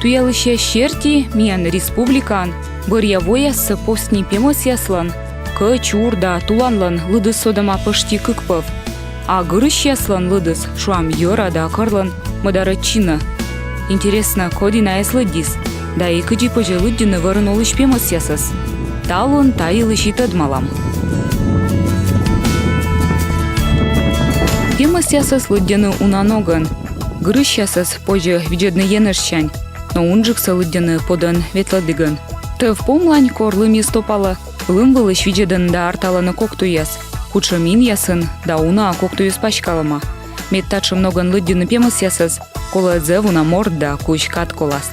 Туялыща щерти миян республикан бырьявоясы постни пемос яслан, к чурда туланлан лыдыс содама пышти кыкпов, а гырыш яслан лыдыс шуам йора да карлан мыдарычина. Интересно, кодина яслыдис, да и кыджи пыжы лыддины вырын олыш пемос ясас. Талын тайылыш итадмалам. Пемос ясас лыддины унаноган, гырыш ясас пыжы виджедны енышчань, но унжыкса лыддины подан ветладыган. Тыв помлань корлыми стопала, лым вылыш виджедын да арталаны коктуяс, худшы мин ясын да уна коктуяс пачкалама. Меттачы многан лыддины пемос ясас, кола дзевуна морд да кучкат коласт.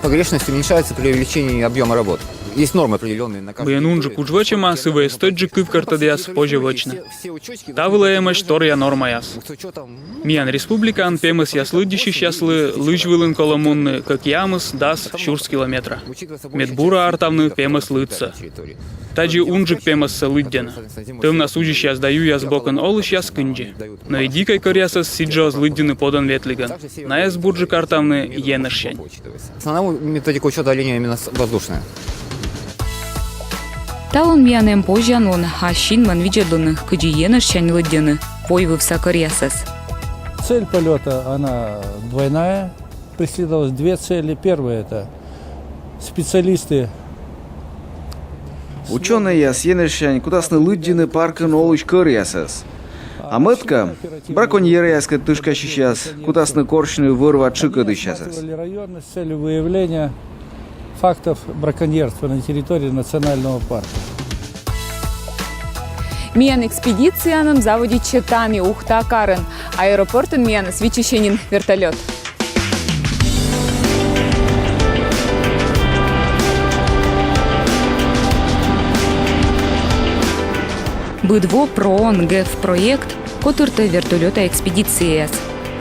Погрешность уменьшается при увеличении объема работ. Есть нормы определенные на каждый. Быянунжы кучвачема сывая стыджи кывкартадяс позжевочно. Тавылаемаш торя норма яс. Миян республикан пемыс яслыддищи щаслы лыжвылын коломунны, как ямыс дас щурс километра. Медбура артавны пемыс лыдца. Таджи унжик пемыс лыддена. Тым насужищ я сдаю я сбокан олыш я скынджи. Но и дикой корясас сиджо злыддены подан ветлиган. На яс бурджик артавны енышщань. Основная методика учета оленя именно воздушная. Талон миянем позжанлон, а щинман виджедлыны, кыджи енышчань лыддены, войвывса корясас. Цель полета, она двойная. Преследовалось две цели. Первая – это специалисты. Ученые яс енышчань кудасны лыддины паркын олыш корясас. А мытка браконьеры яска тышка сейчас кудасны корчны вырва чыкады щасас. Район с целью выявления фактов браконьерства на территории национального парка. Миян экспедицияным заводи Четами ухта карын, аэропортын миян свечещенин вертолет. Быдво проон ГЭФ проект, котырты вертолета экспедицияс.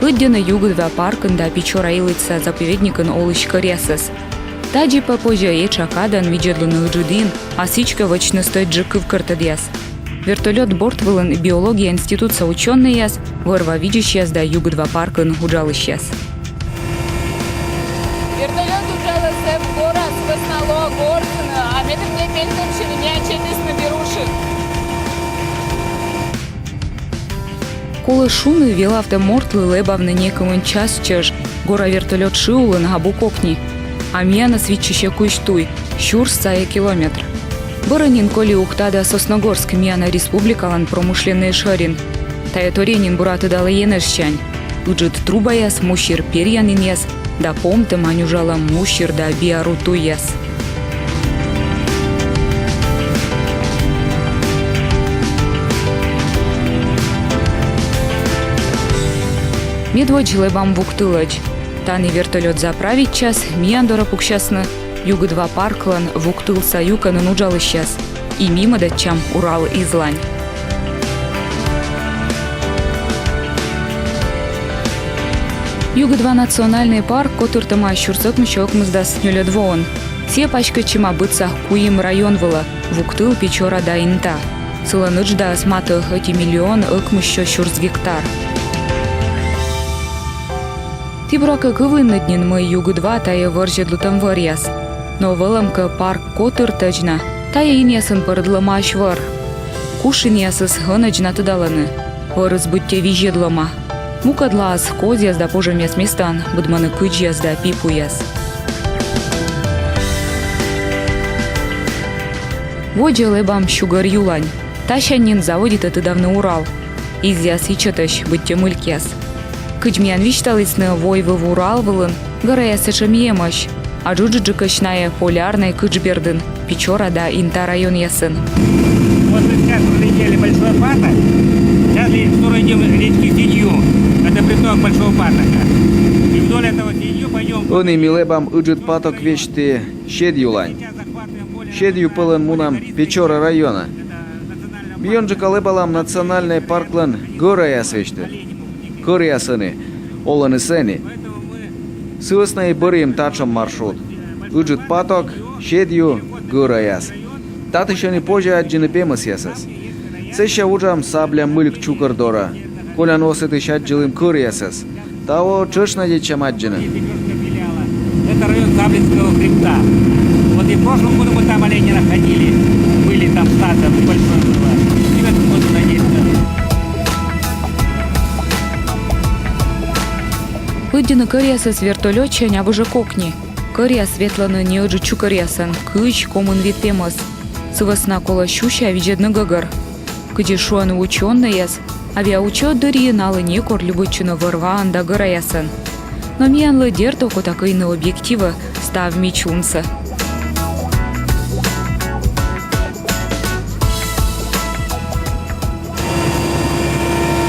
Лыддена югыдва паркын да печора илыца заповедникын олыш корясас. Таджи попозже ечакадан виджедлыны ыджидин, а сичка вочны стоит джикыв картадяс. Вертолет борт вылын биология института ученый яс, вырва видящаяс да югыдва паркын уджалыщас. Вертолет уджалыся в город, веснало горцына, а метр мне пельтом шириня четыс наберуши. Колы шуны велавта мортлы лебавны некомын час чаж, гора вертолет шиулын габу кокни, а мияна свечище куштуй, щурс сая километр. Баранин коли ухтада Сосногорск мияна республикалан промышленный шарин. Таяторенин бураты дала енышчань. Уджит труба яс, мущир перьянин яс, да помты манюжала мущир да биаруту яс. Медводь лебам вуктылач. Таны вертолет заправить час, миян дора пукщасны. Югы-2 парклан вуктыл саюканы нуджалы щас. И мимо датчам Урал и Злань. Югы-2 национальный парк, котыртыма щурсок мщок мыздас нюлядвоон. Се пачка чима быца куим район выла, вуктыл печора да инта. Сыланыджда асматы 1 миллион ыкмыщо щурс гектар. Тибрака кывыннытнин мы Югы-2 тая варжедлутам варьяс. Но вылымка парк котыр тăчна, тая инесын пырыдлыма ащвар. Кушин ясыс гынычна тыдаланы, вырыс бытте вижедлыма. Мукадлас козяс да пожым яс местан, быдманы кыч яс да пипу яс. Воджа лебам щугар юлань, тащанин заводит тыдавны Урал. Из яс ичатащ бытте мыльк яс. Кычмиян вичталыцны войвы в Урал вылын, гара ясышым емащ. А джуджиджикачная полярная кычбердын, печора да инта район ясын. Вот мы сейчас прилетели Большой Паток, сейчас в сторону идем речки Тинью, это приток Большого Патока. И вдоль этого Тинью пойдем... Они милебам ыджит паток вечты щед юлань. Щедью пылын мунам печора района. Бьонжика лебалам национальный парклан гора ясвечты. Кор ясыны, оланы сени. Сывысный бырым тачам маршрут. Ыджит паток, щедью, гыраяс. Тат еще не позже аджины пемыс ясас. Сеща уджам сабля мыльк чукардора. Коля носит и щаджилым кыр ясас. Того чешна дичам аджины. Это район Заблинского хребта. Вот и в прошлом году мы там оленя находили. Были там стадо большое было. И в этом году надеюсь. Лыддины кырьясы с вертолетча не обыжа кокни. Кырья светланы не оджи чукырьясын, кыч комын вид пемыс. Сывысна кола щуща виджедны гыгыр. Кыди шуаны учённый яс, авиаучет дырьи налы не кор любычыны вырва анда гыраясын. Но миянлы дерту котакыйны объективы став мичунсы.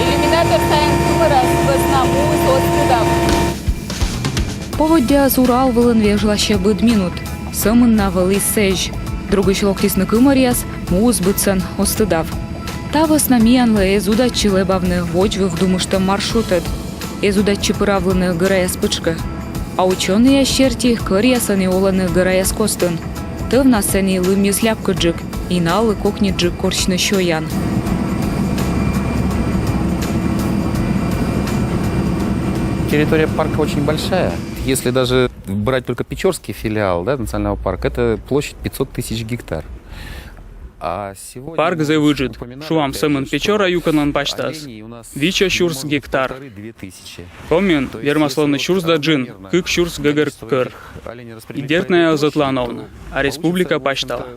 Иллюминатор сайын кымырас весна муыз отстыдав. Поводя с Урал вылын вежлаще быд минут. Сымын на вылы сэжь. Другой локтисны кымырьяс, муыз быцын остыдав. Тавыс на миянлы эзудачы лебавны вочвы вдумыштым маршрутет. Эзудачы пыравлыны гыраяс пычкы. А ученые щерти кырьясыны оланы гыраяс костын. Тыв насыны лымни сляпкыджик, и налы кокниджик корчны щоян. Территория парка очень большая. Если даже брать только Печорский филиал, да, национального парка, это площадь 500 тысяч гектар. А сегодня Парк зе выжит. Шуам сымын Печора юканан пачтас. Вича щурс гектар. 2000. Коммен вермасловны щурс да джин, кык щурс гыгыр кыр. Идертная затлановна, а республика пачтала.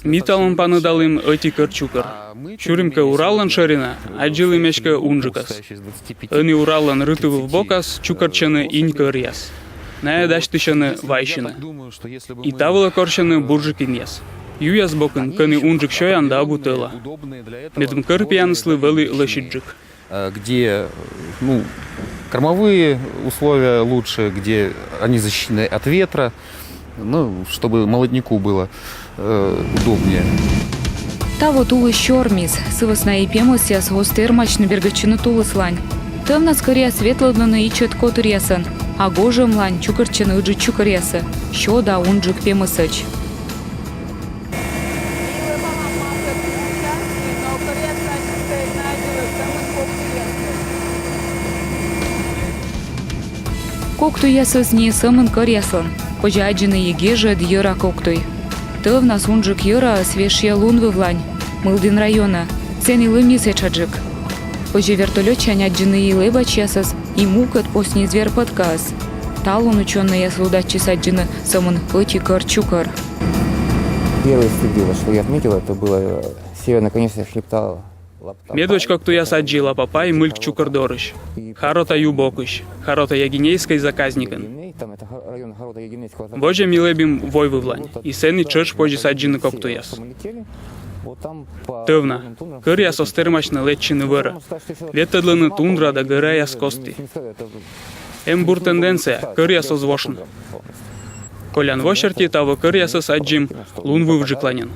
Миталын паныдалым öti кыр чукыр. Чуримка Ураллан шарина, аджилы мешка унжикас. Ыны Ураллан рытывы в бокас, чукарчаны инь кырьяс. Ная даштышаны вайшины. И тавыла коршаны буржикин яс. Юяс бокын кыны унжик шоянда бутыла. Медм кыр пьяныслы вэлы лошиджик. Где, кормовые условия лучше, где они защищены от ветра, чтобы молодняку было удобнее. Таво тулы щормис, сывысна и пемыс яс гостермачны бергачыны тулыслань. Тывна скорее светлодны и четко турьясын, а гожым лань чукарчыны ыджы чукарьясы, що да унжик пемысыч. Кокту ясыз не сымын кырьясын, пожаджыны егежы дьыра коктуй. Тывна сунжик йыра свешья лунвы влань, мылдин района, цени лыми сечаджик. Позже вертолетчань аджыны илы бачясыз, и мукат посни звер подказ. Талун ученый яс лудачи саджыны сымын пыти кыр чукар. Первое стыдило, что я отметил, это было северная конечность хребта. Медвоч кокту яс аджила папай мыльк чукар дорыш. Харота юбокыш, харота ягинейской заказникан. Боже милебим войвы влань, и сенный чырш позже саджины кокту яс. Тывна, кыр яс остермачны летчины выры. Ветедлыны тундра да гыра яс кости. Бур тенденция, кыр яс озвошн. Колян вошерти того кыр яса саджим лун вывжикланен.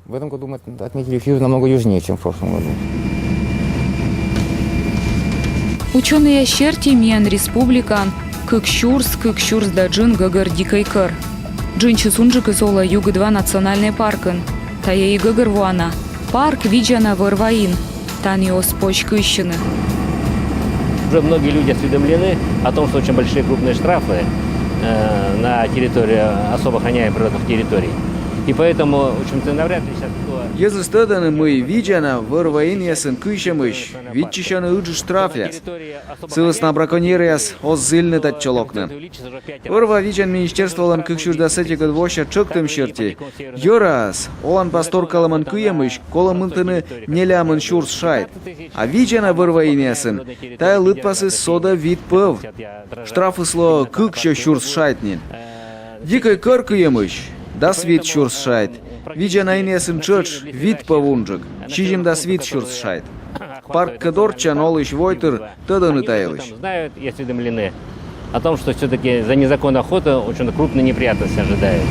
В этом году мы отметили фьюз намного южнее, чем в прошлом году. Ученые щерти миян республикан, кык щурс да джин гыгыр дикай кыр. Джинчы сунжик изола юг-2 национальный паркын. Тая и гыгыр вуана. Парк виджана вырваин. Тани оспоч кыщины. Уже многие люди осведомлены о том, что очень большие крупные штрафы на территории особо охраняемых природных территорий. И поэтому, в общем-то, навряд ли сейчас кто... Если стыданы мы видяна, вырваин ясын кыщемыш, видчищаны ыджи штрафляс. Сылысна браконьеряс оззыльны татчалокны. Вырва видян министерстволан кыкшурдасетика двоща чыктым щерти. Йорас, олан пасторкаламан кыемыш, коламынтыны нелямын щурс шайт. А видяна вырваин ясын, тай лытпасы сода вид пыв. Штрафы сло кыкща щурс шайтнин. Дикой кыр кыемыш. Das вид щурс шайт. Виджана инесым чырч вид павунжик. Чижим das вид щурс шайт. Парк Кадорчан олыш войтер тыданы таилыш. Знают и осведомлены о том, что все-таки за незаконную охоту очень крупные неприятности ожидают.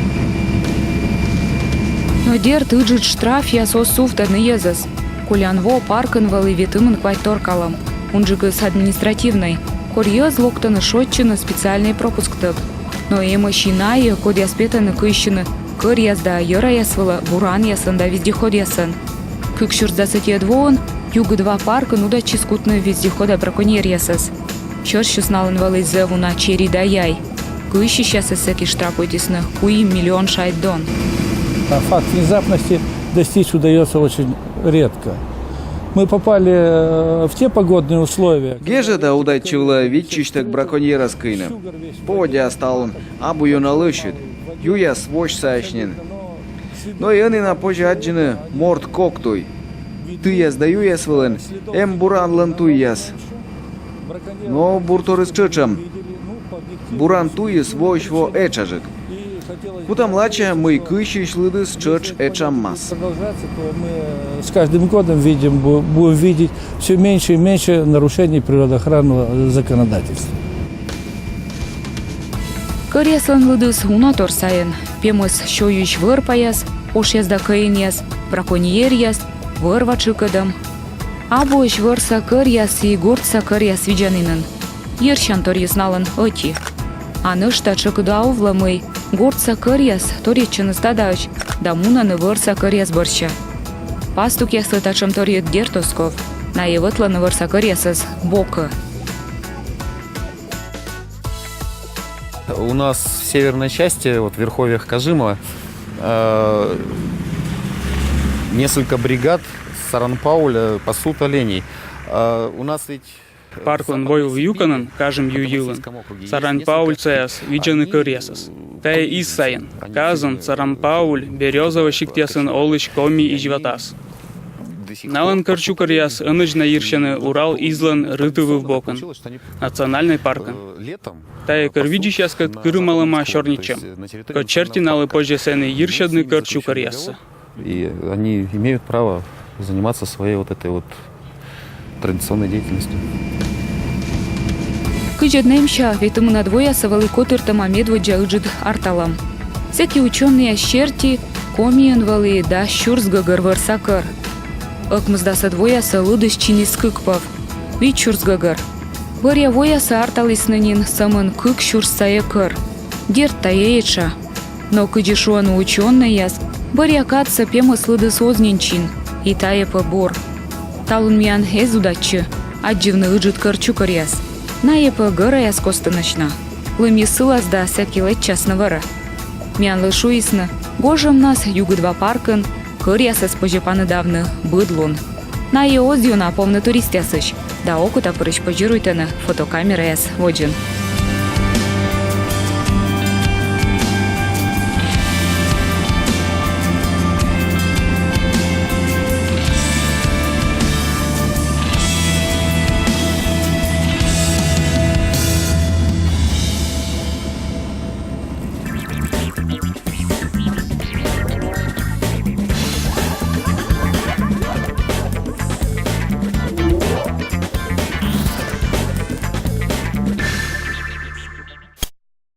Но дер тыджит штраф я сосув таны езас. Кулянво паркын валы витымын квайторкалам. Унжик с административной. корьез локтаны шотчыны специальный пропуск тып. Но машинайы код яспетаны кыщыны кыр язда йыра ясвыла буран ясында вездеход ясын. Күкшүр засытье двоон, югы два парка нуда чискутны вездехода браконьер ясыз. Чёрщу сналын валызы вуна чери да яй. Кыщи щас эсеки штрафуйтисны, хуи миллион шайдон. А факт внезапности достичь удается очень редко. Мы попали в те погодные условия. Гежеда удачивла витчиштек браконьера скыны. Поводя сталун, абу юналышит, юя свош сашнин. Но и они на позже аджины морд коктуй. Ты я сдаю я свылен, буран лантуй яс. Но бурторы с чечем. Буран туис войшво эчажик. Куда младше мы кыщи шлыды с чеч эчам масс. Продолжаться, то мы с каждым годом будем видеть все меньше и меньше нарушений природоохранного законодательства. Кырьясын лыдыс унатор сайын. Пемыс шоюш выр паяс, ош язда кыйын яс, браконьер яс, выр вачыкыдым. Абуш вырса кырьяс и горца кырьяс виджанынын. Ершан тор ясналын оти. Анышта чыкыда увламый. Горца кырьяс, тореччыны стадач, да мунаны вырса кырьяс борща. Пастук ясы тачым торет гертосков, на евытланы вырса кырьясыз бока. У нас в северной части, вот в верховьях Кажима, несколько бригад Саранпауля пасут оленей. У нас ведь... Парклан войл юканын, кажем юйылын. Саранпауль цеяс, виджаны кырьясыз. Тая из сайын. Казан, Саранпауль, березово шиктясын олыш коми и животас. Налан кырчу кырьяс, ыныж наирщаны Урал излан рытывы в бокон. Национальный паркан. Тая кырвиджиш яскат кырымалыма шорничем. Кочерти налы позже сены ирщадны кырчу кырьясы. И они имеют право заниматься своей вот этой вот традиционной деятельностью. Кыжеднемща, витымы надвоясы валыкотыртыма медводжа ыджид арталам. Всякие ученые щерти, комиен валы да щурсга вырса кыр. Ыкмыздасы двоясы лыдыш чинис кыкпав. Вит щурсга гыр. Вырья воясы арталыснынин самын кык щурсае кыр. Дерт таееча. Но кыжишуаны ученый яс, вырья катса пемыс лыдыс ознинчин. И тае побор. Талун миян эз удачы, адживны ыджид кырчу кырьяс. На епы гыра яс костынышна. Лыми сылас да сәкилет часны вара. Миян лышу исны, гожым нас югы два паркын, кырьяс эс пожепаны давны быдлун. На е оздюна помны турист ясыш, да окута пырыш пожируйтыны фотокамера яс воджин.